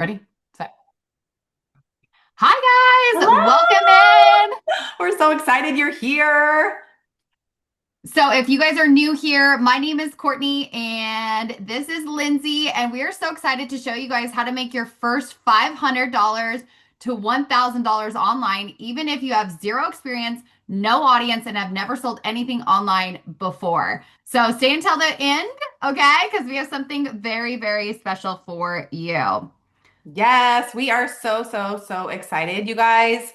Ready? Set. Hi guys, welcome Hello! in. We're so excited you're here. So if you guys are new here, my name is Courtney and this is Lindsay, and we are so excited to show you guys how to make your first $500 to $1,000 online, even if you have zero experience, no audience, and have never sold anything online before. So stay until the end, okay? Because we have something very, very special for you. Yes, we are so excited, you guys.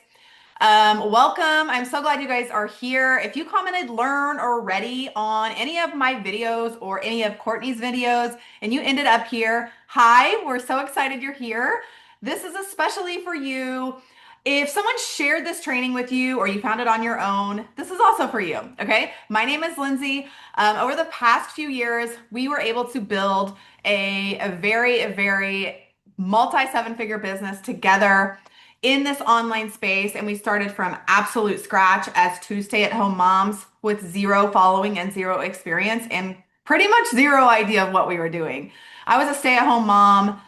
Welcome. I'm so glad you guys are here. If you commented learn or ready on any of my videos or any of Courtney's videos and you ended up here, hi, we're so excited you're here. This is especially for you. If someone shared this training with you or you found it on your own, this is also for you. Okay. My name is Lindsay. Over the past few years, we were able to build a very multi seven figure business together in this online space. And we started from absolute scratch as two stay-at-home moms with zero following and zero experience and pretty much zero idea of what we were doing. I was a stay-at-home mom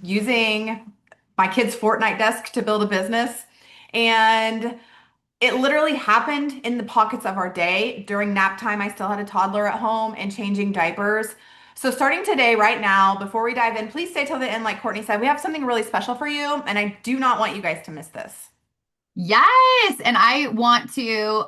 using my kid's Fortnite desk to build a business. And it literally happened in the pockets of our day. During nap time, I still had a toddler at home and changing diapers. So, starting today, right now, before we dive in, please stay till the end. Like Courtney said, we have something really special for you, and I do not want you guys to miss this. Yes, and I want to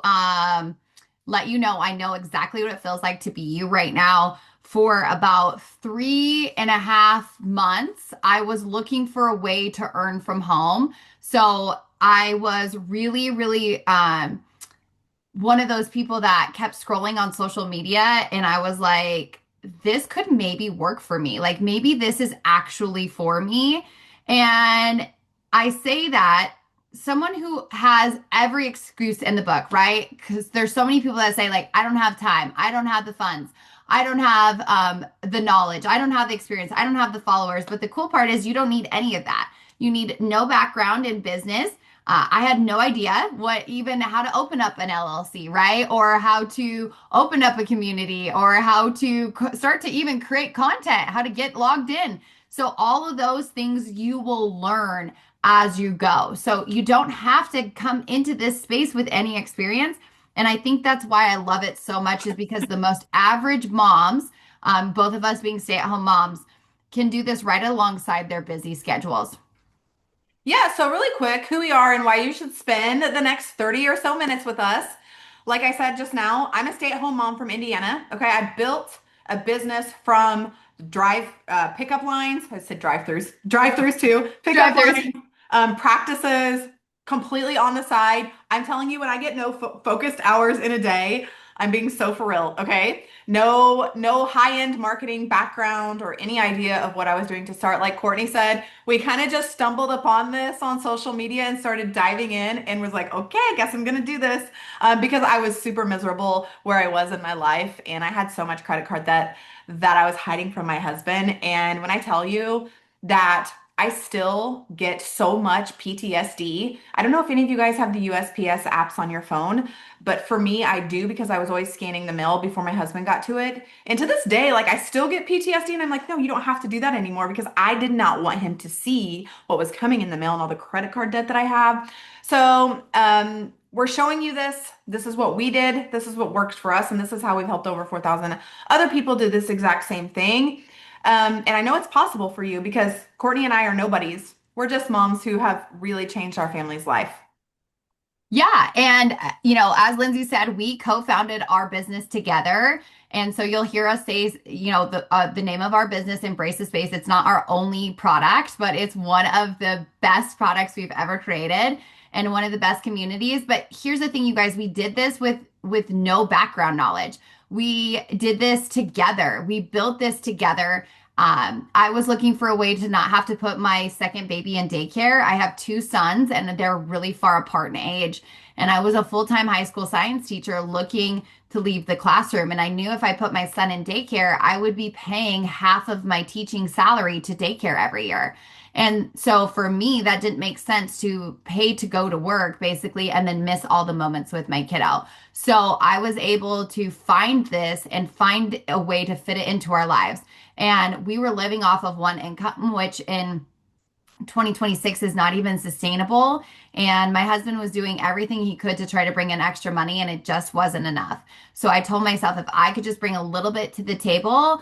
let you know I know exactly what it feels like to be you right now. For about 3.5 months, I was looking for a way to earn from home. So I was really one of those people that kept scrolling on social media, and I was like, this could maybe work for me. Like maybe this is actually for me. And I say that someone who has every excuse in the book, right? Because there's so many people that say, like, I don't have time, I don't have the funds, I don't have the knowledge, I don't have the experience, I don't have the followers. But the cool part is you don't need any of that. You need no background in business. I had no idea what even how to open up an LLC, right? Or how to open up a community, or how to start to even create content, how to get logged in. So all of those things you will learn as you go. So you don't have to come into this space with any experience. And I think that's why I love it so much, is because the most average moms, both of us being stay-at-home moms, can do this right alongside their busy schedules. Yeah, so really quick, who we are and why you should spend the next 30 or so minutes with us. Like I said just now, I'm a stay-at-home mom from Indiana. Okay, I built a business from drive pickup lines. I said drive-throughs too, pickup Drive-throughs. lines, practices completely on the side. I'm telling you, when I get no focused hours in a day, I'm being so for real. Okay, no high-end marketing background or any idea of what I was doing to start. Like Courtney said, we kind of just stumbled upon this on social media and started diving in and was like, okay, I guess I'm gonna do this because I was super miserable where I was in my life and I had so much credit card debt that I was hiding from my husband. And when I tell you that I still get so much PTSD. I don't know if any of you guys have the USPS apps on your phone, but for me, I do because I was always scanning the mail before my husband got to it. And to this day, like I still get PTSD and I'm like, no, you don't have to do that anymore because I did not want him to see what was coming in the mail and all the credit card debt that I have. So, we're showing you this. This is what we did. This is what worked for us. And this is how we've helped over 4,000 other people do this exact same thing. And I know it's possible for you because Courtney and I are nobodies. We're just moms who have really changed our family's life. Yeah, and as Lindsay said, we co-founded our business together, and so you'll hear us say, the name of our business, Embrace the Space. It's not our only product, but it's one of the best products we've ever created, and one of the best communities. But here's the thing, you guys, we did this with no background knowledge. We did this together. We built this together. I was looking for a way to not have to put my second baby in daycare. I have two sons and they're really far apart in age. And I was a full-time high school science teacher looking to leave the classroom. And I knew if I put my son in daycare, I would be paying half of my teaching salary to daycare every year. And so for me, that didn't make sense to pay to go to work basically and then miss all the moments with my kiddo. So I was able to find this and find a way to fit it into our lives. And we were living off of one income, which in 2026 is not even sustainable. And my husband was doing everything he could to try to bring in extra money, and it just wasn't enough. So I told myself if I could just bring a little bit to the table,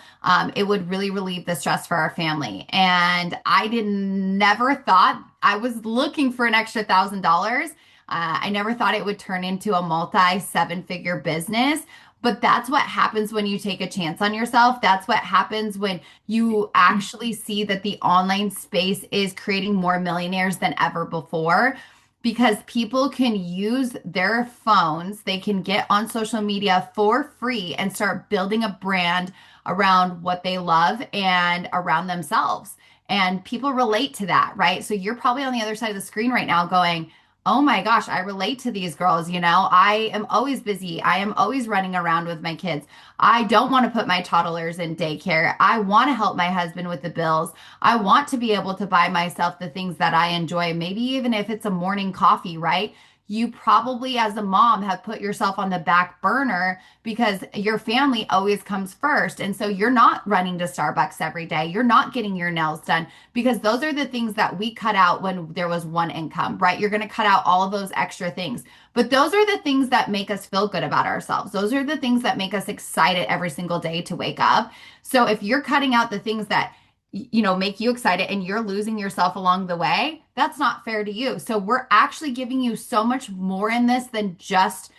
it would really relieve the stress for our family. And I didn't never thought I was looking for an extra $1,000. I never thought it would turn into a multi seven-figure business. But that's what happens when you take a chance on yourself. That's what happens when you actually see that the online space is creating more millionaires than ever before because people can use their phones, they can get on social media for free and start building a brand around what they love and around themselves. And people relate to that, right? So you're probably on the other side of the screen right now going, oh my gosh, I relate to these girls. I am always busy. I am always running around with my kids. I don't want to put my toddlers in daycare. I want to help my husband with the bills. I want to be able to buy myself the things that I enjoy, maybe even if it's a morning coffee, right? You probably, as a mom, have put yourself on the back burner because your family always comes first. And so you're not running to Starbucks every day. You're not getting your nails done because those are the things that we cut out when there was one income, right? You're going to cut out all of those extra things. But those are the things that make us feel good about ourselves. Those are the things that make us excited every single day to wake up. So if you're cutting out the things that make you excited and you're losing yourself along the way, that's not fair to you. So we're actually giving you so much more in this than just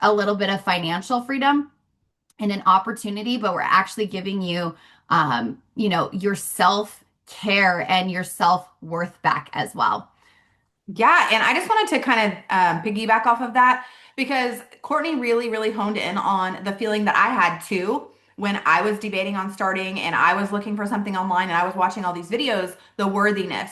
a little bit of financial freedom and an opportunity, but we're actually giving you, your self care and your self worth back as well. Yeah, and I just wanted to kind of piggyback off of that because Courtney really, really honed in on the feeling that I had too when I was debating on starting and I was looking for something online and I was watching all these videos, the worthiness,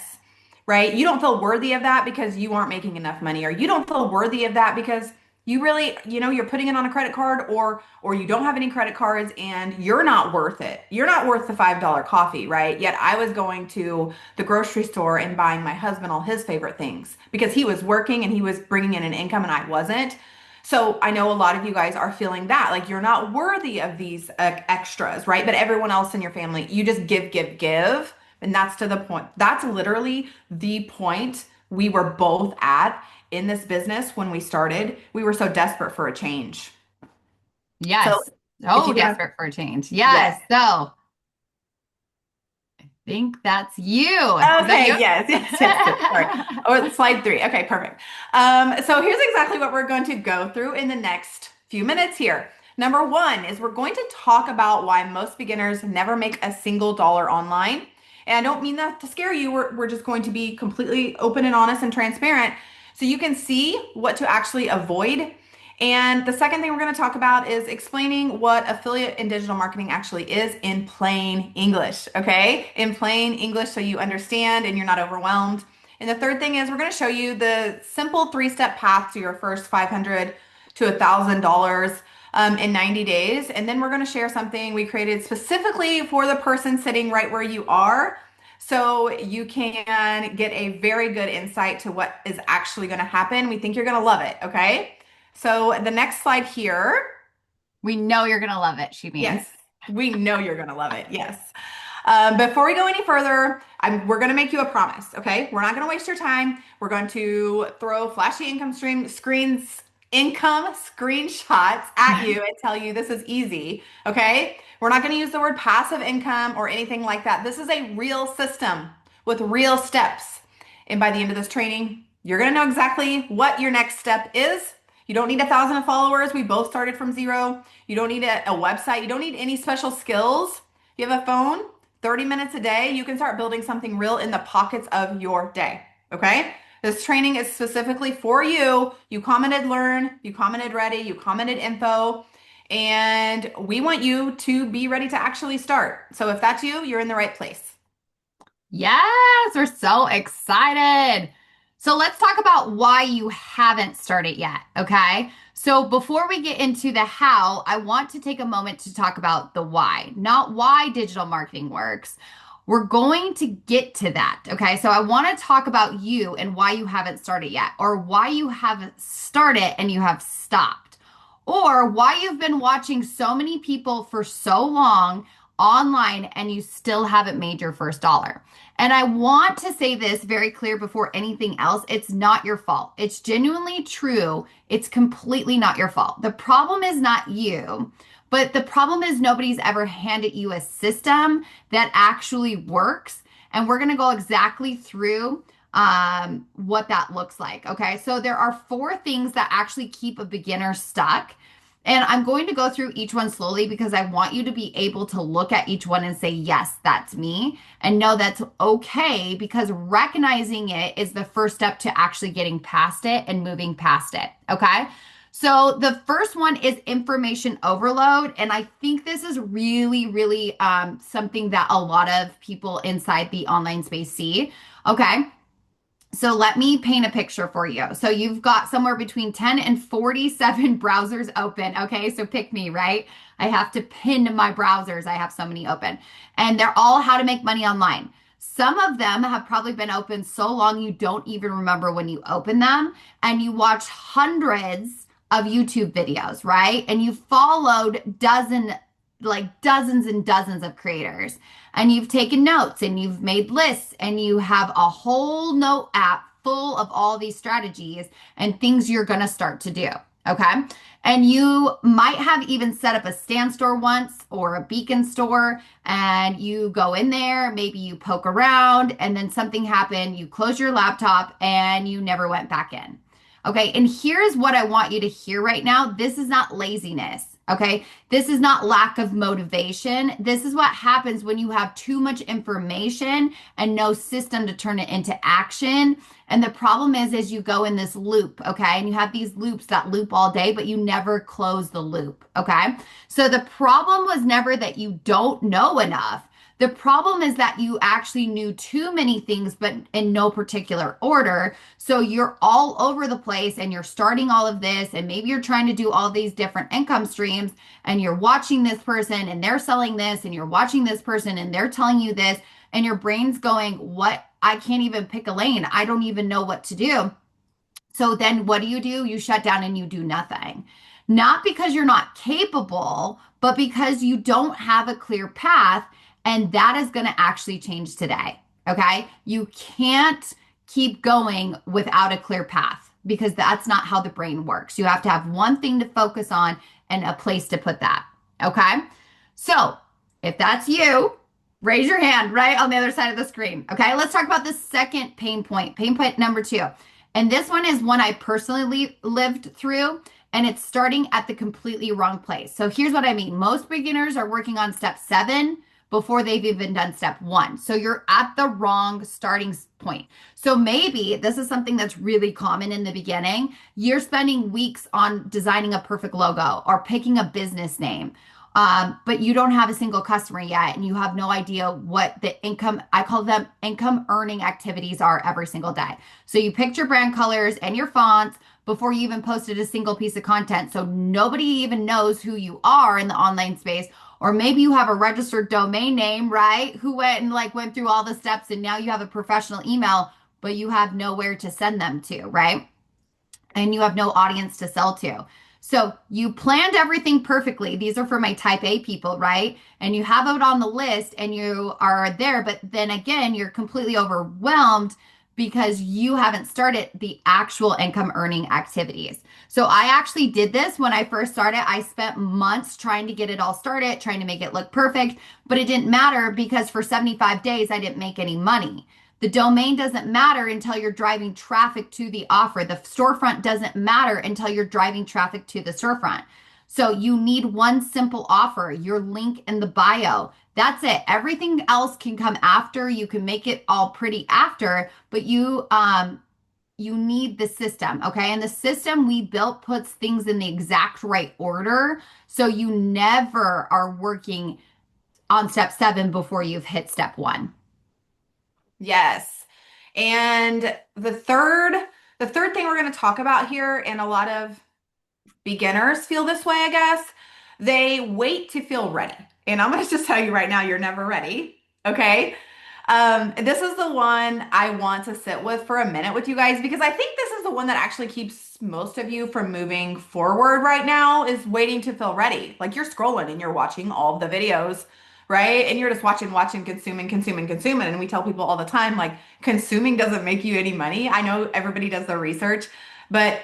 right? You don't feel worthy of that because you aren't making enough money, or you don't feel worthy of that because you really, you're putting it on a credit card, or you don't have any credit cards and you're not worth it. You're not worth the $5 coffee, right? Yet I was going to the grocery store and buying my husband all his favorite things because he was working and he was bringing in an income and I wasn't. So I know a lot of you guys are feeling that like you're not worthy of these extras, right? But everyone else in your family, you just give, give, give. And that's to the point. That's literally the point we were both at in this business when we started. We were so desperate for a change. So Yes. if So you can, desperate for a change. yes. Yes. So I think that's you. Is that Okay, you? yes, yes, yes, yes. Sorry. Or slide three. Okay, perfect. So here's exactly what we're going to go through in the next few minutes here. Number one is we're going to talk about why most beginners never make a single dollar online. And I don't mean that to scare you. We're just going to be completely open and honest and transparent so you can see what to actually avoid. And the second thing we're going to talk about is explaining what affiliate and digital marketing actually is in plain English, okay? In plain English so you understand and you're not overwhelmed. And the third thing is we're going to show you the simple three-step path to your first 500 to $1,000 in 90 days. And then we're going to share something we created specifically for the person sitting right where you are so you can get a very good insight to what is actually going to happen. We think you're going to love it, okay? So the next slide here. We know you're going to love it, she means. Yes, we know you're going to love it. Yes. Before we go any further, we're going to make you a promise, okay? We're not going to waste your time. We're going to throw flashy income screenshots at you and tell you this is easy, okay? We're not going to use the word passive income or anything like that. This is a real system with real steps. And by the end of this training, you're going to know exactly what your next step is. You don't need 1,000 followers. We both started from zero. You don't need a website. You don't need any special skills. You have a phone, 30 minutes a day. You can start building something real in the pockets of your day. Okay? This training is specifically for you. You commented learn, you commented ready, you commented info, and we want you to be ready to actually start. So if that's you, you're in the right place. Yes, we're so excited. So let's talk about why you haven't started yet, okay? So before we get into the how, I want to take a moment to talk about the why, not why digital marketing works. We're going to get to that, okay? So I want to talk about you and why you haven't started yet, or why you haven't started and you have stopped, or why you've been watching so many people for so long online and you still haven't made your first dollar. And I want to say this very clear before anything else. It's not your fault. It's genuinely true. It's completely not your fault. The problem is not you, but the problem is nobody's ever handed you a system that actually works. And we're going to go exactly through what that looks like. Okay. So there are four things that actually keep a beginner stuck. And I'm going to go through each one slowly because I want you to be able to look at each one and say, yes, that's me, and know that's okay, because recognizing it is the first step to actually getting past it and moving past it. Okay. So the first one is information overload. And I think this is really, really something that a lot of people inside the online space see. Okay. So let me paint a picture for you. So you've got somewhere between 10 and 47 browsers open. Okay. So pick me, right? I have to pin my browsers. I have so many open, and they're all how to make money online. Some of them have probably been open so long you don't even remember when you open them, and you watch hundreds of YouTube videos, right? And you followed dozens and dozens of creators, and you've taken notes and you've made lists and you have a whole note app full of all these strategies and things you're going to start to do. Okay. And you might have even set up a stand store once or a beacon store, and you go in there, maybe you poke around, and then something happened. You close your laptop and you never went back in. Okay. And here's what I want you to hear right now. This is not laziness. Okay. This is not lack of motivation. This is what happens when you have too much information and no system to turn it into action. And the problem is you go in this loop. Okay. And you have these loops that loop all day, but you never close the loop. Okay. So the problem was never that you don't know enough. The problem is that you actually knew too many things, but in no particular order. So you're all over the place and you're starting all of this, and maybe you're trying to do all these different income streams, and you're watching this person and they're selling this, and you're watching this person and they're telling you this, and your brain's going, what? I can't even pick a lane. I don't even know what to do. So then what do? You shut down and you do nothing. Not because you're not capable, but because you don't have a clear path. And that is going to actually change today. Okay. You can't keep going without a clear path, because that's not how the brain works. You have to have one thing to focus on and a place to put that. Okay. So if that's you, raise your hand right on the other side of the screen. Okay. Let's talk about the second pain point, pain point number two. And this one is one I personally lived through, and it's starting at the completely wrong place. So here's what I mean. Most beginners are working on step 7 before they've even done step 1. So you're at the wrong starting point. So maybe this is something that's really common in the beginning. You're spending weeks on designing a perfect logo or picking a business name. But you don't have a single customer yet, and you have no idea what the income, I call them income earning activities, are every single day. So you picked your brand colors and your fonts before you even posted a single piece of content. So nobody even knows who you are in the online space. Or maybe you have a registered domain name, right? Who went through all the steps, and now you have a professional email, but you have nowhere to send them to, right? And you have no audience to sell to. So you planned everything perfectly. These are for my type A people, right? And you have it on the list and you are there, but then again, you're completely overwhelmed because you haven't started the actual income earning activities. So I actually did this when I first started. I spent months trying to get it all started, trying to make it look perfect, but it didn't matter because for 75 days, I didn't make any money. The domain doesn't matter until you're driving traffic to the offer. The storefront doesn't matter until you're driving traffic to the storefront. So you need one simple offer, your link in the bio. That's it. Everything else can come after. You can make it all pretty after, but you need the system, okay? And the system we built puts things in the exact right order, so you never are working on step 7 before you've hit step 1. Yes. And the third thing we're going to talk about here, and a lot of beginners feel this way, I guess. They wait to feel ready. And I'm going to just tell you right now, you're never ready. Okay. This is the one I want to sit with for a minute with you guys, because I think this is the one that actually keeps most of you from moving forward right now, is waiting to feel ready. Like you're scrolling and you're watching all of the videos, right? And you're just watching, consuming. And we tell people all the time, like, consuming doesn't make you any money. I know everybody does their research, but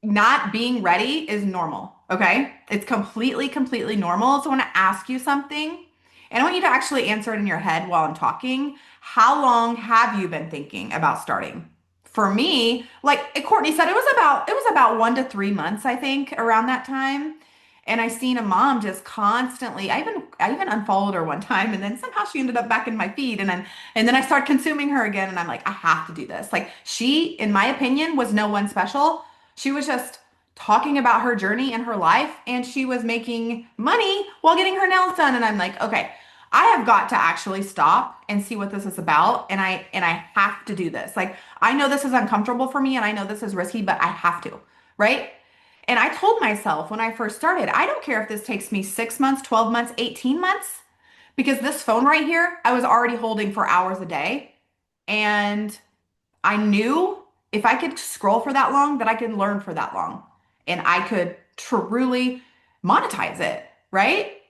not being ready is normal, okay? It's completely normal. So I want to ask you something, and I want you to actually answer it in your head while I'm talking. How long have you been thinking about starting? For me, like Courtney said, it was about 1 to 3 months, I think, around that time. And I seen a mom just constantly. I even unfollowed her one time, and then somehow she ended up back in my feed, and then I started consuming her again, and I'm like, I have to do this. Like she, in my opinion, was no one special. She was just talking about her journey in her life, and she was making money while getting her nails done. And I'm like, okay, I have got to actually stop and see what this is about, and I have to do this. Like I know this is uncomfortable for me, and I know this is risky, but I have to, right? And I told myself when I first started, I don't care if this takes me 6 months, 12 months, 18 months, because this phone right here, I was already holding for hours a day. And I knew if I could scroll for that long, that I could learn for that long and I could truly monetize it, right?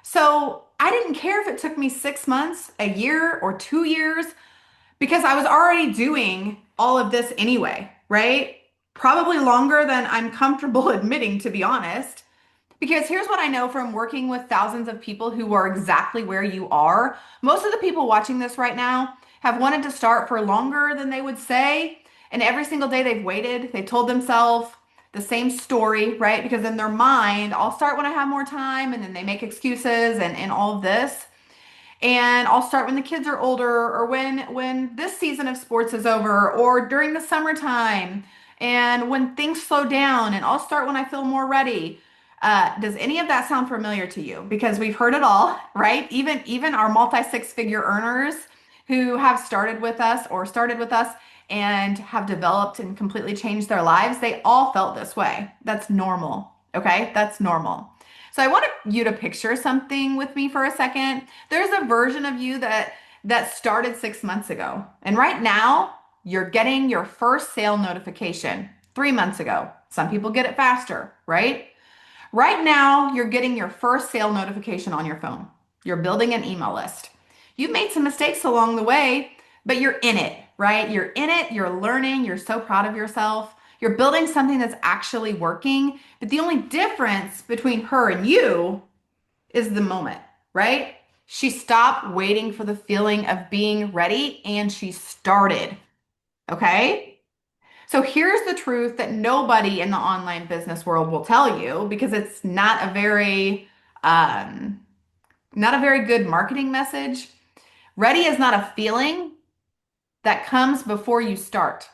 So I didn't care if it took me 6 months, a year, or 2 years because I was already doing all of this anyway, right? Probably longer than I'm comfortable admitting, to be honest. Because here's what I know from working with thousands of people who are exactly where you are. Most of the people watching this right now have wanted to start for longer than they would say. And every single day they've waited, they told themselves the same story, right? Because in their mind, I'll start when I have more time, and then they make excuses and all of this. And I'll start when the kids are older, or when this season of sports is over, or during the summertime, and when things slow down, and I'll start when I feel more ready. Does any of that sound familiar to you? Because we've heard it all, right? Even our multi six-figure earners who have started with us and have developed and completely changed their lives, they all felt this way. That's normal. Okay? That's normal. So I want you to picture something with me for a second. There's a version of you that started 6 months ago. And right now, you're getting your first sale notification 3 months ago. Some people get it faster, right? Right now, you're getting your first sale notification on your phone. You're building an email list. You've made some mistakes along the way, but you're in it, right? You're in it, you're learning, you're so proud of yourself. You're building something that's actually working. But the only difference between her and you is the moment, right? She stopped waiting for the feeling of being ready and she started, okay? So here's the truth that nobody in the online business world will tell you because it's um, not a very good marketing message. Ready is not a feeling that comes before you start.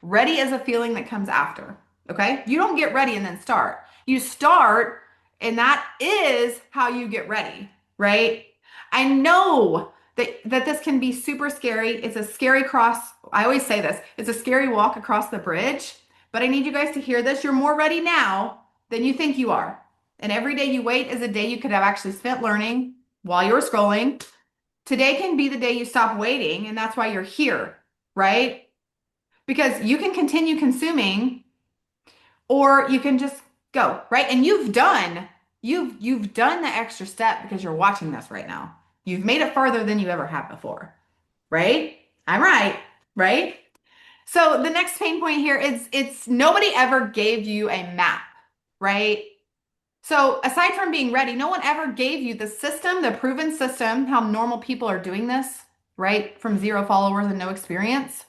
Ready is a feeling that comes after. Okay? You don't get ready and then start. You start, and that is how you get ready, right? I know that this can be super scary. It's a scary cross. I always say this. It's a scary walk across the bridge, but I need you guys to hear this. You're more ready now than you think you are. And every day you wait is a day you could have actually spent learning while you were scrolling. Today can be the day you stop waiting, and that's why you're here, right? Because you can continue consuming or you can just go, right? And you've done the extra step because you're watching this right now. You've made it farther than you ever have before, right? I'm right, right? So the next pain point here is it's nobody ever gave you a map, right? So aside from being ready, no one ever gave you the system, the proven system, how normal people are doing this, right? From zero followers and no experience.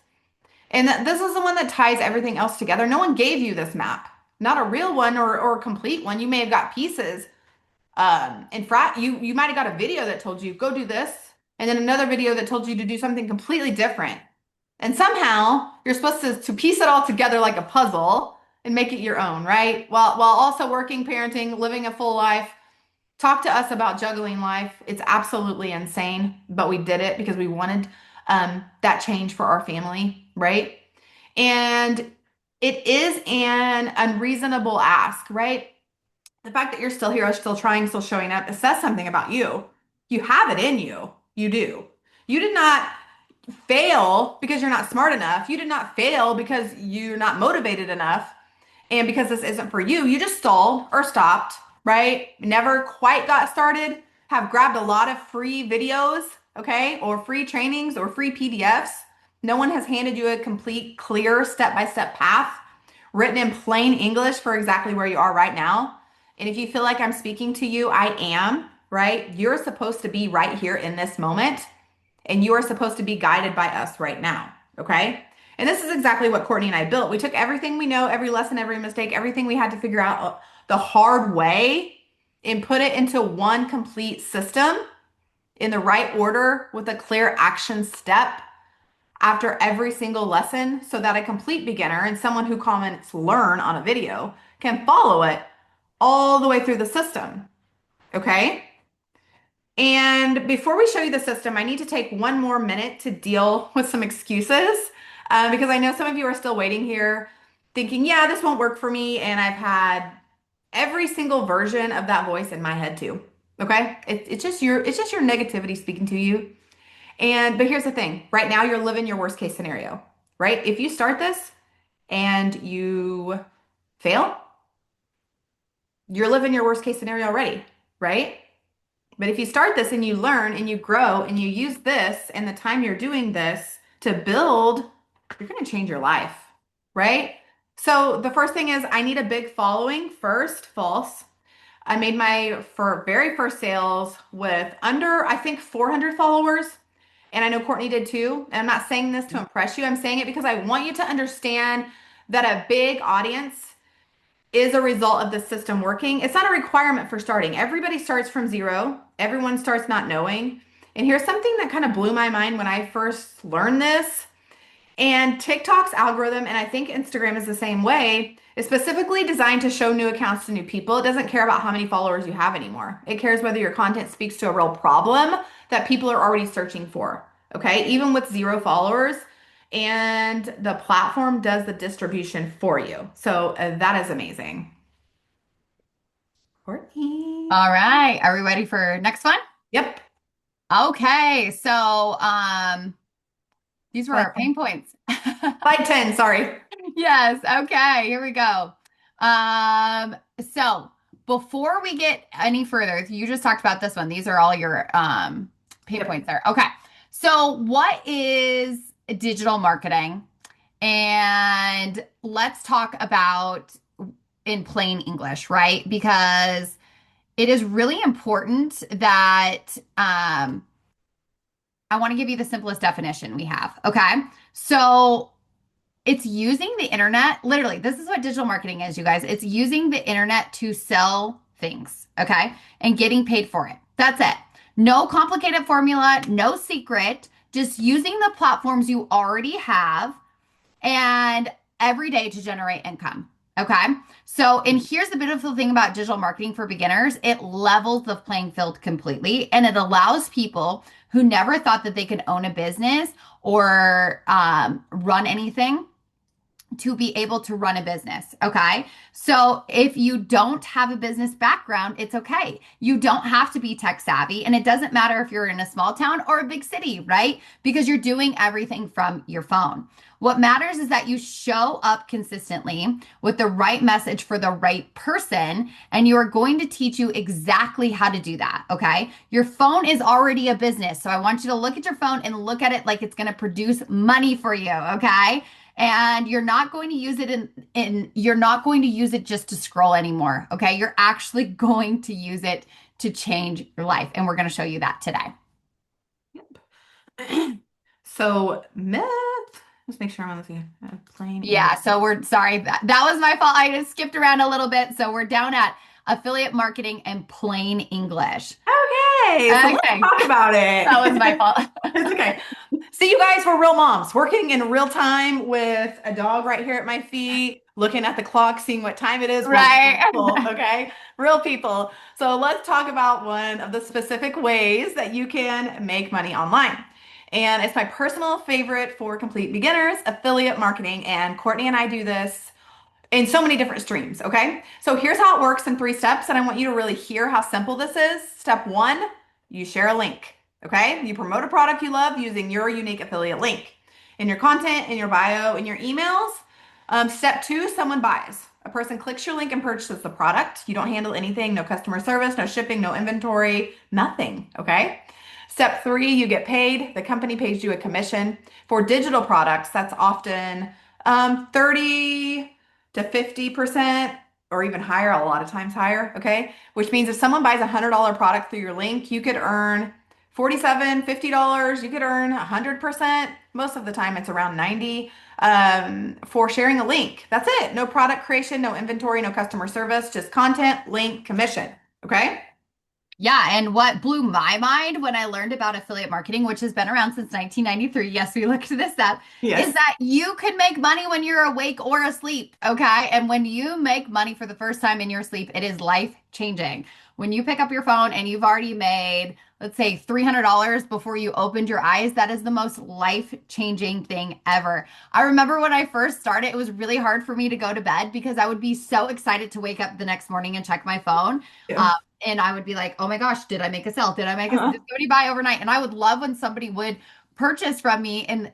And this is the one that ties everything else together. No one gave you this map, not a real one or a complete one. You may have got pieces. In fact, you might have got a video that told you go do this, and then another video that told you to do something completely different. And somehow you're supposed to piece it all together like a puzzle and make it your own, right? While also working, parenting, living a full life. Talk to us about juggling life. It's absolutely insane, but we did it because we wanted that change for our family, right? And it is an unreasonable ask, right? The fact that you're still here, still trying, still showing up, it says something about you. You have it in you. You do. You did not fail because you're not smart enough. You did not fail because you're not motivated enough. And because this isn't for you, you just stalled or stopped, right? Never quite got started, have grabbed a lot of free videos, okay, or free trainings or free PDFs. No one has handed you a complete, clear step-by-step path written in plain English for exactly where you are right now. And if you feel like I'm speaking to you, I am, right? You're supposed to be right here in this moment, and you are supposed to be guided by us right now, okay? And this is exactly what Courtney and I built. We took everything we know, every lesson, every mistake, everything we had to figure out the hard way, and put it into one complete system in the right order with a clear action step after every single lesson so that a complete beginner and someone who comments learn on a video can follow it all the way through the system. Okay? And before we show you the system, I need to take one more minute to deal with some excuses because I know some of you are still waiting here thinking, yeah, this won't work for me. And I've had every single version of that voice in my head too. Okay? It's just your negativity speaking to you. But here's the thing. Right now you're living your worst case scenario, right? If you start this and you fail, you're living your worst case scenario already, right? But if you start this and you learn and you grow and you use this and the time you're doing this to build, you're going to change your life, right? So the first thing is I need a big following first, false. I made my very first sales with under, I think, 400 followers. And I know Courtney did too. And I'm not saying this to impress you. I'm saying it because I want you to understand that a big audience is a result of the system working. It's not a requirement for starting. Everybody starts from zero. Everyone starts not knowing. And here's something that kind of blew my mind when I first learned this. And TikTok's algorithm, and I think Instagram is the same way, is specifically designed to show new accounts to new people. It doesn't care about how many followers you have anymore. It cares whether your content speaks to a real problem that people are already searching for. Okay, even with 0 followers, and the platform does the distribution for you. So that is amazing. Courtney. All right. Are we ready for next one? Yep. Okay. So, these were Slide our pain points. 10, sorry. Yes. Okay. Here we go. So before we get any further, you just talked about this one. These are all your pain Yep. points there. Okay. So what is digital marketing? And let's talk about in plain English, right? Because it is really important that I want to give you the simplest definition we have. Okay. So it's using the internet. Literally, this is what digital marketing is, you guys. It's using the internet to sell things. Okay. And getting paid for it. That's it. No complicated formula, no secret, just using the platforms you already have and every day to generate income. Okay. So, and here's the beautiful thing about digital marketing for beginners, it levels the playing field completely and it allows people who never thought that they could own a business or run anything to be able to run a business. Okay. So if you don't have a business background, it's okay. You don't have to be tech savvy. And it doesn't matter if you're in a small town or a big city, right? Because you're doing everything from your phone. What matters is that you show up consistently with the right message for the right person, and you are going to teach you exactly how to do that. Okay. Your phone is already a business. So I want you to look at your phone and look at it like it's going to produce money for you. Okay. And you're not going to use it in you're not going to use it just to scroll anymore. Okay. You're actually going to use it to change your life. And we're going to show you that today. Yep. So myth. Let's make sure I'm on the same plane. Yeah. So we're sorry. That was my fault. I just skipped around a little bit. So we're down at affiliate marketing and plain English. Okay. So let's talk about it. That was my fault. It's okay. See, you guys, we're real moms working in real time with a dog right here at my feet, looking at the clock, seeing what time it is. Right. People, okay. Real people. So let's talk about one of the specific ways that you can make money online. And it's my personal favorite for complete beginners, affiliate marketing. And Courtney and I do this in so many different streams. Okay. So here's how it works in 3 steps. And I want you to really hear how simple this is. Step 1, you share a link. Okay. You promote a product you love using your unique affiliate link in your content, in your bio, in your emails. Step 2, someone buys. A person clicks your link and purchases the product. You don't handle anything, no customer service, no shipping, no inventory, nothing. Okay. Step three, you get paid. The company pays you a commission. For digital products, that's often 30 to 50% or even higher, a lot of times higher. Okay. Which means if someone buys a $100 product through your link, you could earn 47, $50. You could earn 100%. Most of the time, it's around 90 for sharing a link. That's it. No product creation, no inventory, no customer service, just content, link, commission. Okay. Yeah, and what blew my mind when I learned about affiliate marketing, which has been around since 1993, yes, we looked this up, is Yes. that you can make money when you're awake or asleep, okay? And when you make money for the first time in your sleep, it is life changing. When you pick up your phone and you've already made, let's say, $300 before you opened your eyes, that is the most life changing thing ever. I remember when I first started, it was really hard for me to go to bed because I would be so excited to wake up the next morning and check my phone. Yeah. Um, and I would be like, oh my gosh, did I make a sale? Did Uh-huh. somebody buy overnight? And I would love when somebody would purchase from me and,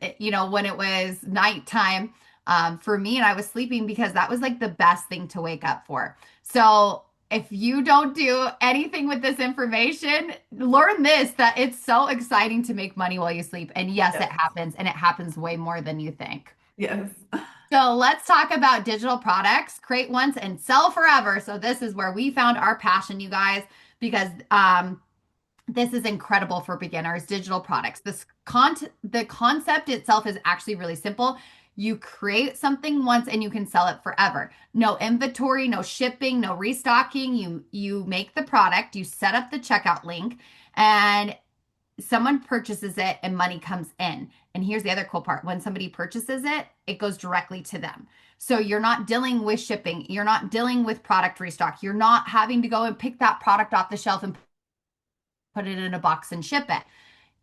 when it was nighttime for me and I was sleeping because that was like the best thing to wake up for. So if you don't do anything with this information, learn this that it's so exciting to make money while you sleep. And yes, it Yes. happens, and it happens way more than you think. Yes. So let's talk about digital products, create once and sell forever. So this is where we found our passion, you guys, because this is incredible for beginners. Digital products. The concept itself is actually really simple. You create something once and you can sell it forever. No inventory, no shipping, no restocking. You make the product, you set up the checkout link, and someone purchases it and money comes in. And here's the other cool part. When somebody purchases it, it goes directly to them. So you're not dealing with shipping. You're not dealing with product restock. You're not having to go and pick that product off the shelf and put it in a box and ship it.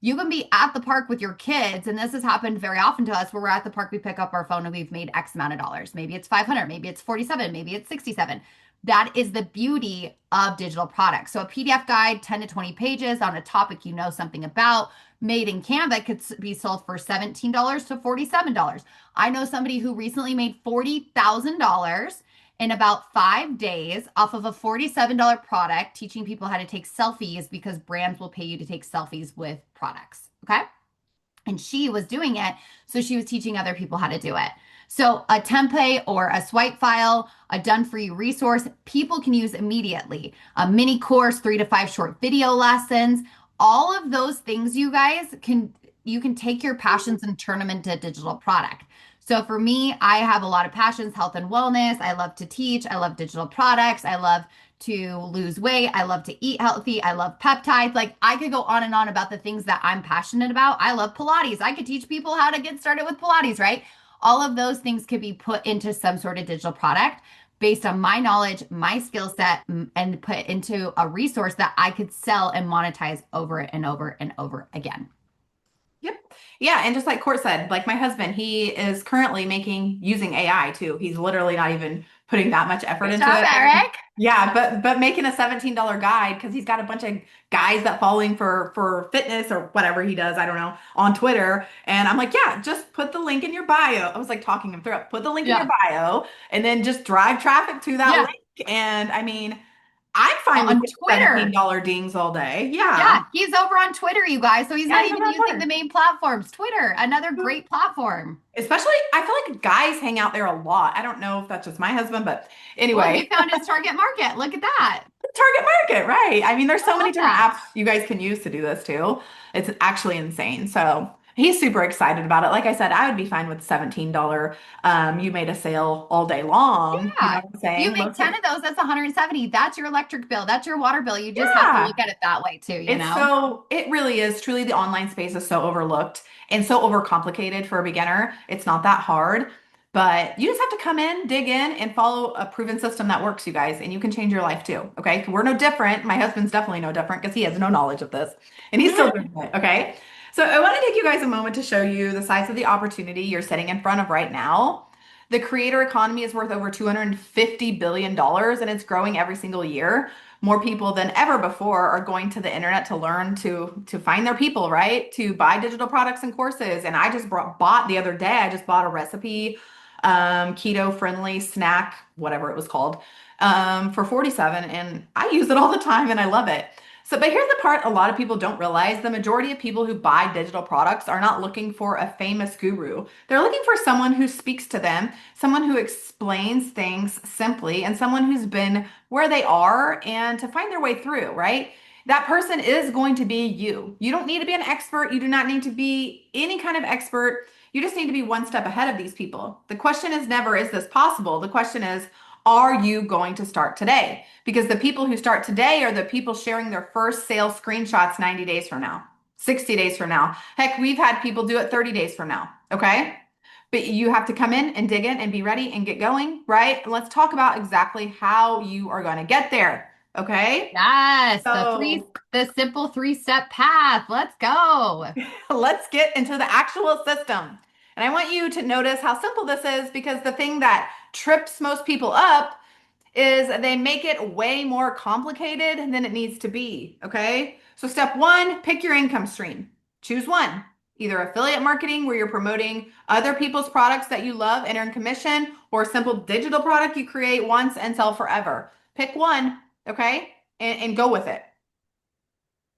You can be at the park with your kids, and this has happened very often to us where we're at the park, we pick up our phone and we've made X amount of dollars. Maybe it's 500, maybe it's 47, maybe it's 67. That is the beauty of digital products. So a PDF guide, 10 to 20 pages on a topic you know something about, made in Canva could be sold for $17 to $47. I know somebody who recently made $40,000 in about 5 days off of a $47 product, teaching people how to take selfies because brands will pay you to take selfies with products. Okay. And she was doing it. So she was teaching other people how to do it. So a template or a swipe file, a done for you resource, people can use immediately. A mini course, 3 to 5 short video lessons, all of those things you can take your passions and turn them into a digital product. So for me, I have a lot of passions, health and wellness. I love to teach. I love digital products. I love to lose weight. I love to eat healthy. I love peptides. Like I could go on and on about the things that I'm passionate about. I love Pilates. I could teach people how to get started with Pilates, right? All of those things could be put into some sort of digital product based on my knowledge, my skill set, and put into a resource that I could sell and monetize over and over and over again. Yep. Yeah, and just like Court said, like my husband, he is currently making using AI too. He's literally not even putting that much effort Good into job, it. Eric. Yeah, but making a $17 guide because he's got a bunch of guys that following for fitness or whatever he does, I don't know, on Twitter. And I'm like, yeah, just put the link in your bio. I was like talking him through it. Put the link in your Yeah. bio and then just drive traffic to that Yeah. link. And I mean, I'm fine with On getting Twitter. $17 dings all day. Yeah. Yeah, he's over on Twitter, you guys. So he's Yeah, not he's over even on using the Twitter. main platforms. Twitter, another great platform. Especially, I feel like guys hang out there a lot. I don't know if that's just my husband, but Well, anyway, he found his target market. Look at that. target market, right? I mean, there's I so many love different that. apps you guys can use to do this too. It's actually insane. So he's super excited about it. Like I said, I would be fine with $17. You made a sale all day long. You know Yeah. what I'm You saying? make 10 of those, that's 170. That's your electric bill. That's your water bill. You just have to Yeah. look at it that way too, you It's know? so, it really is truly the online space is so overlooked and so overcomplicated for a beginner. It's not that hard, but you just have to come in, dig in, and follow a proven system that works, you guys, and you can change your life too. Okay. We're no different. My husband's definitely no different because he has no knowledge of this and he's still doing it. Okay. So I want to take you guys a moment to show you the size of the opportunity you're sitting in front of right now. The creator economy is worth over $250 billion and it's growing every single year. More people than ever before are going to the internet to learn to find their people, right? To buy digital products and courses. And I just bought the other day, I just bought a recipe keto friendly snack, whatever it was called, for 47. And I use it all the time and I love it. So, but here's the part a lot of people don't realize. The majority of people who buy digital products are not looking for a famous guru. They're looking for someone who speaks to them, someone who explains things simply, and someone who's been where they are and to find their way through, right? That person is going to be you. You don't need to be an expert. You do not need to be any kind of expert. You just need to be one step ahead of these people. The question is never, is this possible? The question is, are you going to start today? Because the people who start today are the people sharing their first sales screenshots 90 days from now, 60 days from now. Heck, we've had people do it 30 days from now. Okay. But you have to come in and dig in and be ready and get going, right? And let's talk about exactly how you are going to get there. Okay. Yes, So the simple three-step path. Let's go. let's get into the actual system. And I want you to notice how simple this is because the thing that trips most people up is they make it way more complicated than it needs to be. Okay. So, step one, pick your income stream. Choose one, either affiliate marketing, where you're promoting other people's products that you love and earn commission, or a simple digital product you create once and sell forever. Pick one. Okay. And go with it.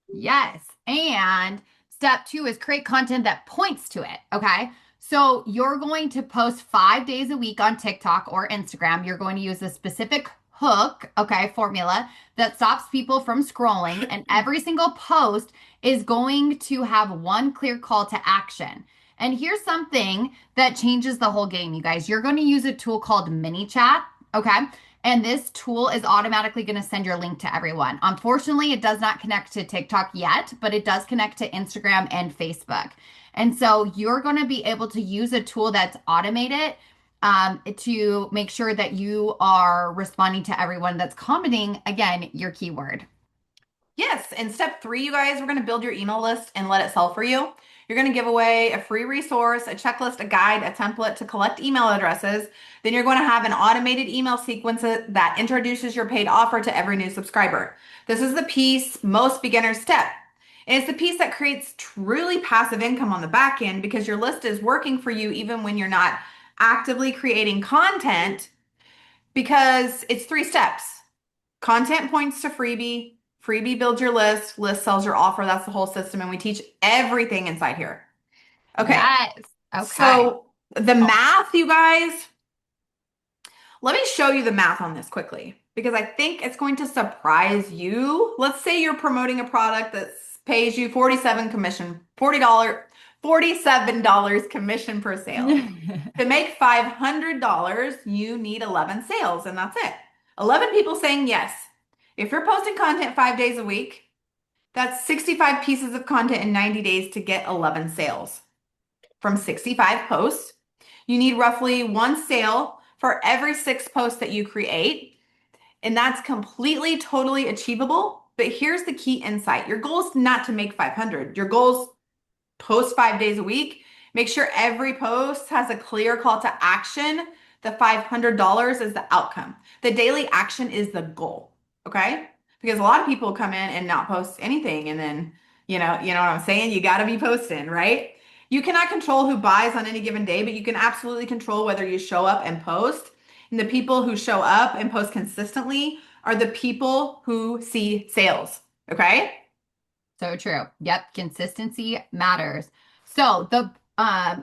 Yes. And step two is create content that points to it. Okay. So you're going to post 5 days a week on TikTok or Instagram. You're going to use a specific hook, okay, formula that stops people from scrolling. And every single post is going to have one clear call to action. And here's something that changes the whole game, you guys. You're going to use a tool called ManyChat, okay? And this tool is automatically going to send your link to everyone. Unfortunately, it does not connect to TikTok yet, but it does connect to Instagram and Facebook. And so you're going to be able to use a tool that's automated to make sure that you are responding to everyone that's commenting, again, your keyword. Yes. And step three, you guys, we're going to build your email list and let it sell for you. You're going to give away a free resource, a checklist, a guide, a template to collect email addresses. Then you're going to have an automated email sequence that introduces your paid offer to every new subscriber. This is the piece most beginners step. And it's the piece that creates truly passive income on the back end because your list is working for you even when you're not actively creating content because it's three steps. Content points to freebie. Freebie builds your list. List sells your offer. That's the whole system. And we teach everything inside here. Okay. Yes. Okay. So the math, you guys, let me show you the math on this quickly because I think it's going to surprise you. Let's say you're promoting a product that pays you 47 commission, $47 commission per sale. To make $500, you need 11 sales, and that's it. 11 people saying yes. If you're posting content 5 days a week, that's 65 pieces of content in 90 days to get 11 sales. From 65 posts, you need roughly one sale for every 6 posts that you create. And that's completely, totally achievable. But here's the key insight. Your goal is not to make 500. Your goal is post 5 days a week. Make sure every post has a clear call to action. The $500 is the outcome. The daily action is the goal. Okay? Because a lot of people come in and not post anything. And then, you know what I'm saying? You got to be posting, right? You cannot control who buys on any given day, but you can absolutely control whether you show up and post. And the people who show up and post consistently are the people who see sales. Okay? So true. Yep. Consistency matters. So the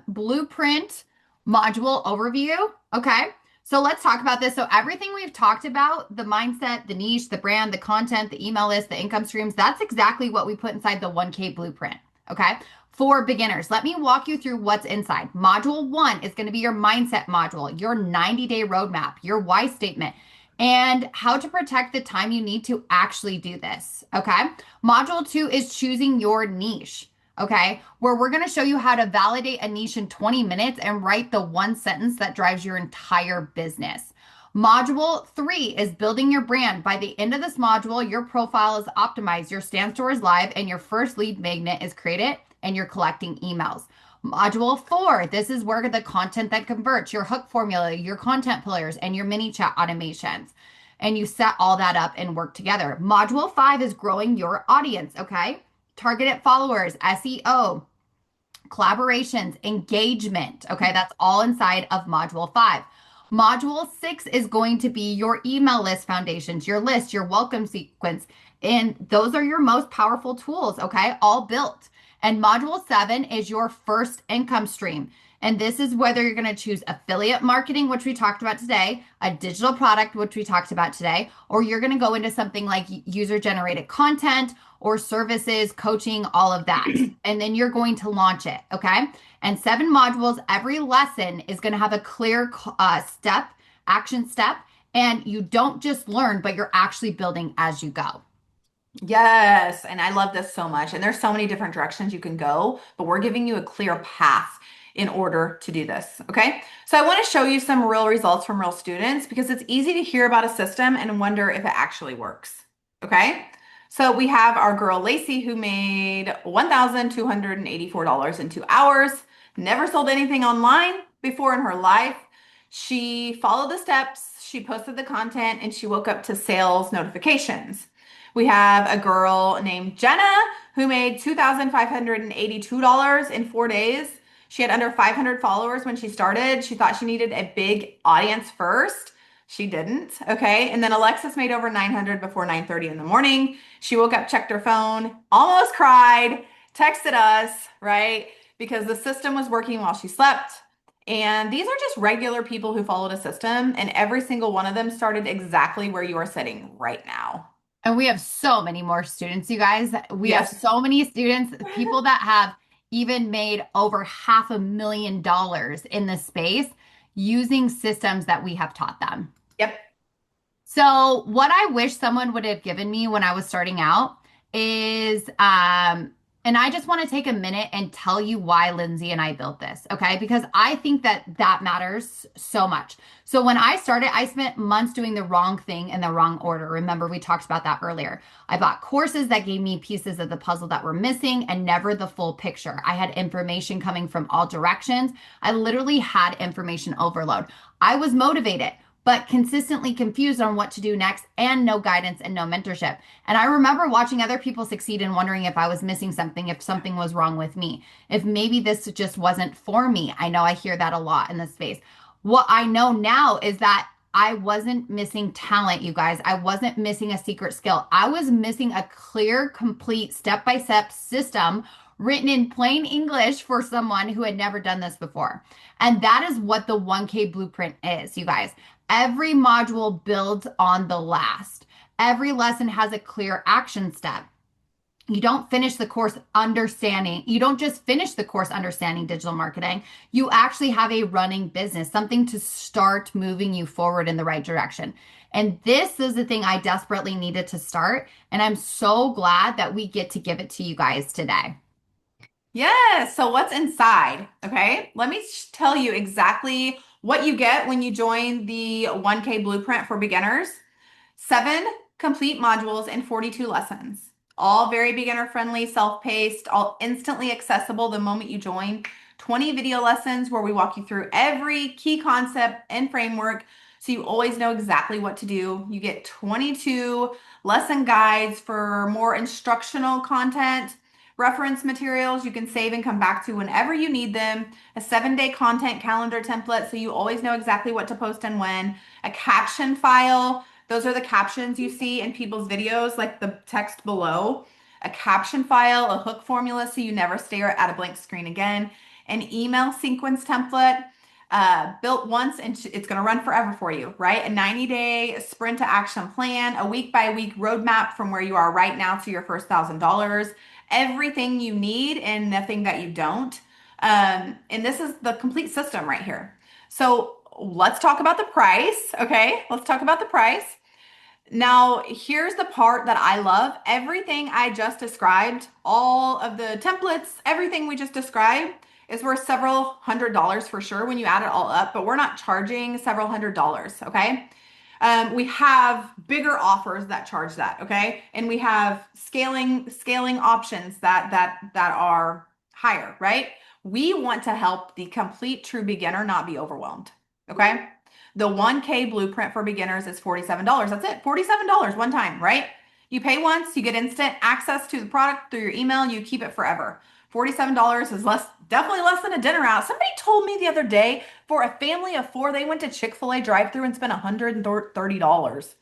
blueprint module overview. Okay. So let's talk about this. So everything we've talked about, the mindset, the niche, the brand, the content, the email list, the income streams, that's exactly what we put inside the 1K blueprint. Okay. For beginners, let me walk you through what's inside. Module one is going to be your mindset module, your 90-day roadmap, your why statement, and how to protect the time you need to actually do this. Okay. Module two is choosing your niche. Okay. Where we're going to show you how to validate a niche in 20 minutes and write the one sentence that drives your entire business. Module three is building your brand. By the end of this module, your profile is optimized, your Stan Store is live, and your first lead magnet is created, and you're collecting emails. Module four, this is where the content that converts, your hook formula, your content pillars, and your ManyChat automations. And you set all that up and work together. Module five is growing your audience, okay? Targeted followers, SEO, collaborations, engagement. Okay, that's all inside of module 5. Module 6 is going to be your email list foundations, your list, your welcome sequence. And those are your most powerful tools, okay, all built. And module 7 is your first income stream. And this is whether you're going to choose affiliate marketing, which we talked about today, a digital product, which we talked about today, or you're going to go into something like user generated content or services, coaching, all of that. And then you're going to launch it. Okay. And 7 modules, every lesson is going to have a clear action step. And you don't just learn, but you're actually building as you go. Yes, and I love this so much. And there's so many different directions you can go, but we're giving you a clear path in order to do this. Okay. So I want to show you some real results from real students because it's easy to hear about a system and wonder if it actually works. Okay. So we have our girl Lacey who made $1,284 in 2 hours, never sold anything online before in her life. She followed the steps, she posted the content, and she woke up to sales notifications. We have a girl named Jenna who made $2,582 in 4 days. She had under 500 followers when she started. She thought she needed a big audience first. She didn't. Okay. And then Alexis made over 900 before 9:30 in the morning. She woke up, checked her phone, almost cried, texted us, right? Because the system was working while she slept. And these are just regular people who followed a system, and every single one of them started exactly where you are sitting right now. And we have so many more students, you guys. We have Yes. so many students, people that have even made over $500,000 in this space using systems that we have taught them. Yep. So, what I wish someone would have given me when I was starting out is, and I just want to take a minute and tell you why Lindsay and I built this, okay? Because I think that that matters so much. So, when I started, I spent months doing the wrong thing in the wrong order. Remember, we talked about that earlier. I bought courses that gave me pieces of the puzzle that were missing and never the full picture. I had information coming from all directions. I literally had information overload. I was motivated but consistently confused on what to do next and no guidance and no mentorship. And I remember watching other people succeed and wondering if I was missing something, if something was wrong with me, if maybe this just wasn't for me. I know I hear that a lot in this space. What I know now is that I wasn't missing talent, you guys. I wasn't missing a secret skill. I was missing a clear, complete, step-by-step system written in plain English for someone who had never done this before. And that is what the 1K blueprint is, you guys. Every module builds on the last. Every lesson has a clear action step. You don't finish the course understanding. You don't just finish the course understanding digital marketing. You actually have a running business, something to start moving you forward in the right direction. And this is the thing I desperately needed to start. And I'm so glad that we get to give it to you guys today. Yes. So what's inside? Okay. Let me tell you exactly what you get when you join the 1K Blueprint for Beginners. 7 complete modules and 42 lessons. All very beginner friendly, self-paced, all instantly accessible the moment you join. 20 video lessons where we walk you through every key concept and framework so you always know exactly what to do. You get 22 lesson guides for more instructional content, reference materials you can save and come back to whenever you need them, a 7-day content calendar template so you always know exactly what to post and when, a caption file. Those are the captions you see in people's videos, like the text below, a caption file, a hook formula so you never stare at a blank screen again, an email sequence template built once and it's going to run forever for you, right? A 90-day sprint to action plan, a week-by-week roadmap from where you are right now to your first $1,000, everything you need and nothing that you don't. And this is the complete system right here. So let's talk about the price. Okay, let's talk about the price. Now, here's the part that I love. Everything I just described, all of the templates, everything we just described is worth several $100s for sure when you add it all up, but we're not charging several $100s, okay? We have bigger offers that charge that, okay? And we have scaling options that are higher, right? We want to help the complete true beginner not be overwhelmed, okay? The 1K blueprint for beginners is $47. That's it, $47 one time, right? You pay once, you get instant access to the product through your email, you keep it forever. $47 is definitely less than a dinner out. Somebody told me the other day for a family of four, they went to Chick-fil-A drive-through and spent $130.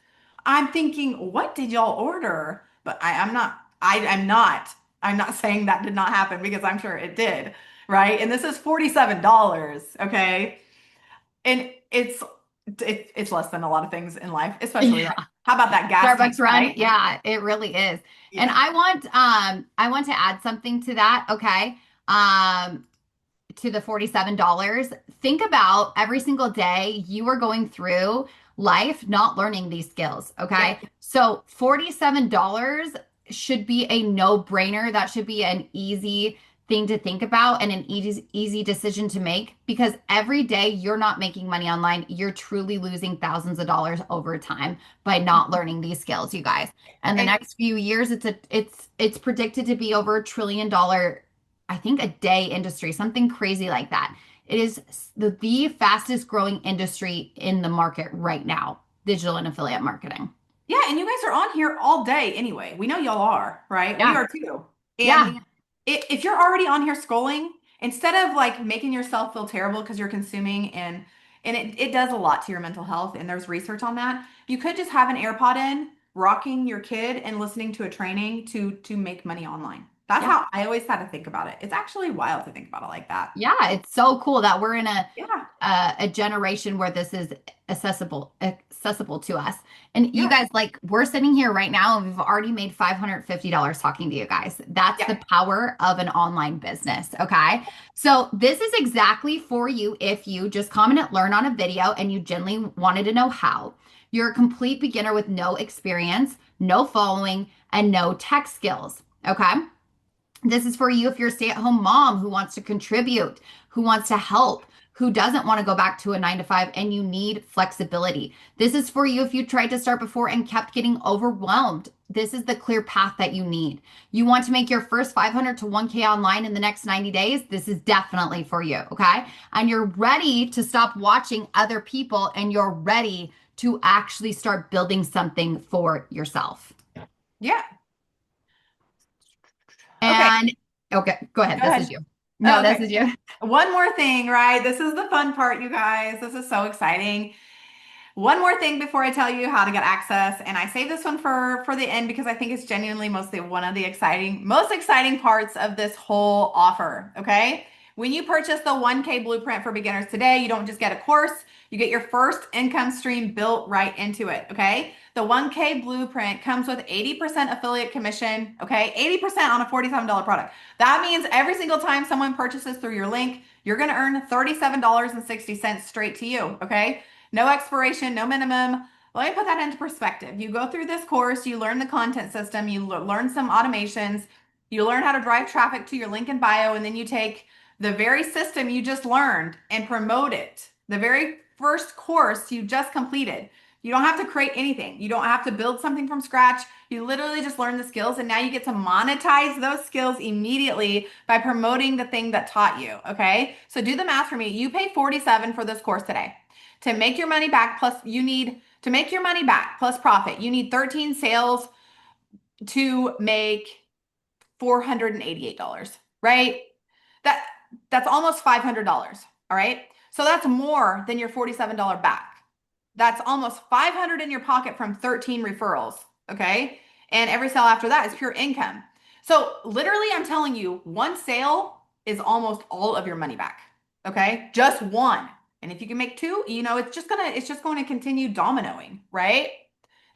I'm thinking, what did y'all order? But I'm not saying that did not happen because I'm sure it did, right? And this is $47, okay? And it's less than a lot of things in life, especially like Yeah. how about that gas tank, Starbucks run. right? Yeah, it really is. And Yeah. I want to add something to that, okay? Um, to the $47. Think about every single day you are going through life not learning these skills, okay? Yep. So $47 should be a no-brainer. That should be an easy thing to think about and an easy decision to make because every day you're not making money online, you're truly losing thousands of dollars over time by not learning these skills, you guys. And the And next few years, it's predicted to be over $1 trillion, I think, a day industry, something crazy like that. It is the fastest growing industry in the market right now, digital and affiliate marketing. yeah, and you guys are on here all day anyway. We know y'all are, right? We Yeah. are too. And Yeah. if you're already on here scrolling, instead of like making yourself feel terrible because you're consuming and it does a lot to your mental health, and there's research on that, you could just have an AirPod in, rocking your kid and listening to a training to make money online. That's Yeah. how I always had to think about it. It's actually wild to think about it like that. Yeah, it's so cool that we're in Yeah. a generation where this is accessible to us. And you Yeah. guys, like, we're sitting here right now and we've already made $550 talking to you guys. That's Yeah. the power of an online business. Okay. So this is exactly for you if you just commented learn on a video and you genuinely wanted to know how. You're a complete beginner with no experience, no following, and no tech skills. Okay. This is for you if you're a stay-at-home mom who wants to contribute, who wants to help, who doesn't want to go back to a 9 to 5 and you need flexibility. This is for you if you tried to start before and kept getting overwhelmed. This is the clear path that you need. You want to make your first 500 to 1K online in the next 90 days? This is definitely for you, okay? And you're ready to stop watching other people and you're ready to actually start building something for yourself. Yeah. Okay. And okay, go ahead. Go This ahead. is you. No, this Okay. is you. One more thing, right? This is the fun part, you guys. This is so exciting. One more thing before I tell you how to get access, and I save this one for the end because I think it's genuinely mostly one of the most exciting parts of this whole offer, okay? When you purchase the 1K Blueprint for Beginners today, you don't just get a course, you get your first income stream built right into it, okay? The 1K Blueprint comes with 80% affiliate commission, okay? 80% on a $47 product. That means every single time someone purchases through your link, you're gonna earn $37.60 straight to you, okay? No expiration, no minimum. Let me put that into perspective. You go through this course, you learn the content system, you learn some automations, you learn how to drive traffic to your link in bio, and then you take the very system you just learned and promote it. The very first course you just completed. You don't have to create anything. You don't have to build something from scratch. You literally just learn the skills, and now you get to monetize those skills immediately by promoting the thing that taught you. Okay. So do the math for me. You pay 47 for this course today. To make your money back, plus you need to make your money back plus profit, you need 13 sales to make $488, right? That that's almost $500, all right? So that's more than your $47 back. That's almost 500 in your pocket from 13 referrals, okay? And every sale after that is pure income. So literally I'm telling you, one sale is almost all of your money back, okay? Just one. And if you can make two, it's just going to continue dominoing, right?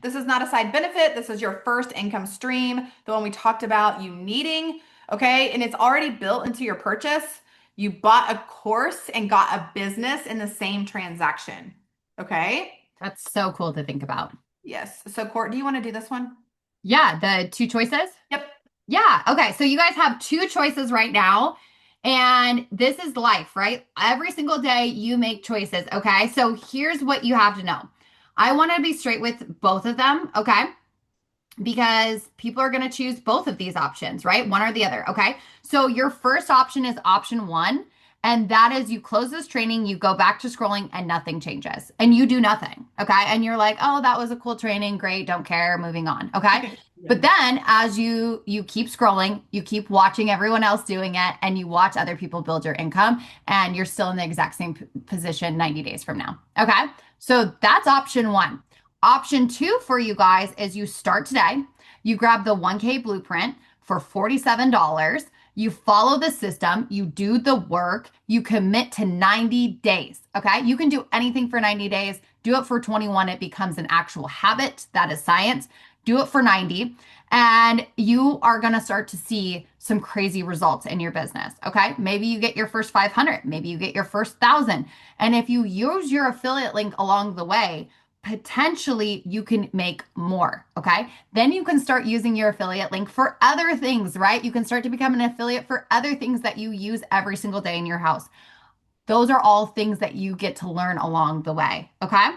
This is not a side benefit. This is your first income stream, the one we talked about you needing, okay? And it's already built into your purchase. You bought a course and got a business in the same transaction, okay? That's so cool to think about. Yes. So, Court, do you want to do this one? Yeah, the two choices. Yep. Yeah. Okay. So you guys have two choices right now. And this is life, right? Every single day you make choices. Okay. So here's what you have to know. I want to be straight with both of them. Okay. Because people are going to choose both of these options, right? One or the other. Okay. So your first option is option one. And that is you close this training, you go back to scrolling and nothing changes and you do nothing. Okay. And you're like, oh, that was a cool training. Great. Don't care. Moving on. Okay. Yeah. But then as you keep scrolling, you keep watching everyone else doing it and you watch other people build your income and you're still in the exact same position 90 days from now. Okay. So that's option one. Option two for you guys is you start today, you grab the 1K blueprint for $47. You follow the system, you do the work, you commit to 90 days. Okay. You can do anything for 90 days. Do it for 21. It becomes an actual habit. That is science. Do it for 90, and you are going to start to see some crazy results in your business. Okay. Maybe you get your first 500, maybe you get your first 1,000. And if you use your affiliate link along the way, potentially you can make more. Okay. Then you can start using your affiliate link for other things, right? You can start to become an affiliate for other things that you use every single day in your house. Those are all things that you get to learn along the way. Okay.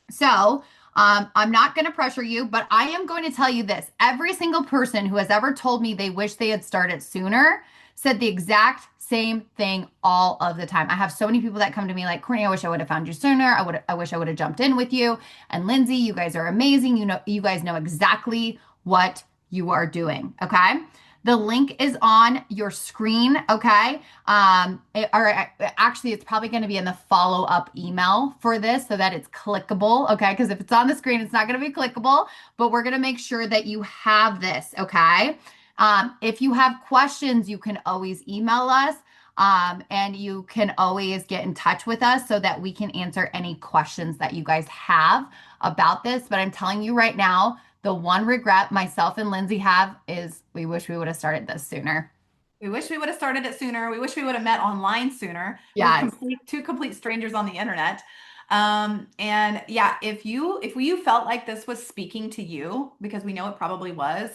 So, I'm not going to pressure you, but I am going to tell you this. Every single person who has ever told me they wish they had started sooner said the exact same thing all of the time. I have so many people that come to me like, Courtney, I wish I would have found you sooner. I wish I would have jumped in with you. And Lindsay, you guys are amazing. You guys know exactly what you are doing. Okay. The link is on your screen, okay? Actually, it's probably going to be in the follow-up email for this so that it's clickable, okay? Because if it's on the screen, it's not going to be clickable, but we're going to make sure that you have this, okay? If you have questions, you can always email us, and you can always get in touch with us so that we can answer any questions that you guys have about this. But I'm telling you right now, the one regret myself and Lindsay have is we wish we would have started this sooner. We wish we would have started it sooner. We wish we would have met online sooner. We're Yes. two complete strangers on the internet. And yeah, if you felt like this was speaking to you, because we know it probably was,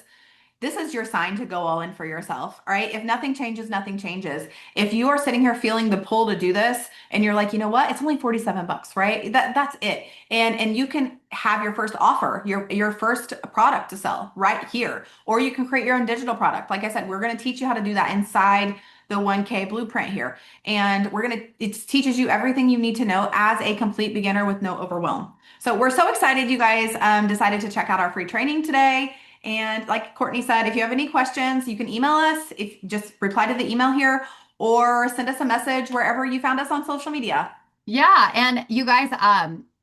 this is your sign to go all in for yourself. All right. If nothing changes, nothing changes. If you are sitting here feeling the pull to do this and you're like, you know what? It's only 47 bucks, right? That's it. And you can have your first offer, your first product to sell right here. Or you can create your own digital product. Like I said, we're going to teach you how to do that inside the 1K blueprint here. And it teaches you everything you need to know as a complete beginner with no overwhelm. So we're so excited you guys decided to check out our free training today. And like Courtney said, if you have any questions, you can email us. If just reply to the email here or send us a message wherever you found us on social media. Yeah, and you guys,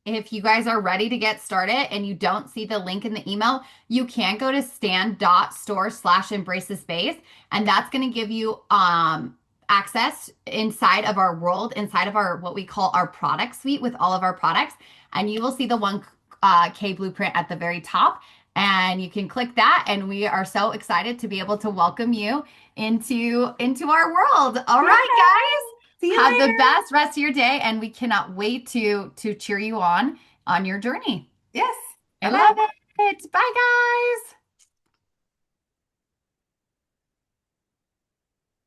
if you guys are ready to get started and you don't see the link in the email, you can go to stand.store/embrace the space, and that's going to give you access inside of our world, inside of our what we call our product suite with all of our products, and you will see the 1K blueprint at the very top. And you can click that, and we are so excited to be able to welcome you into our world. All right, guys. See you Have the later. best rest of your day, and we cannot wait to cheer you on your journey. Yes. I Bye-bye. love it. Bye, guys.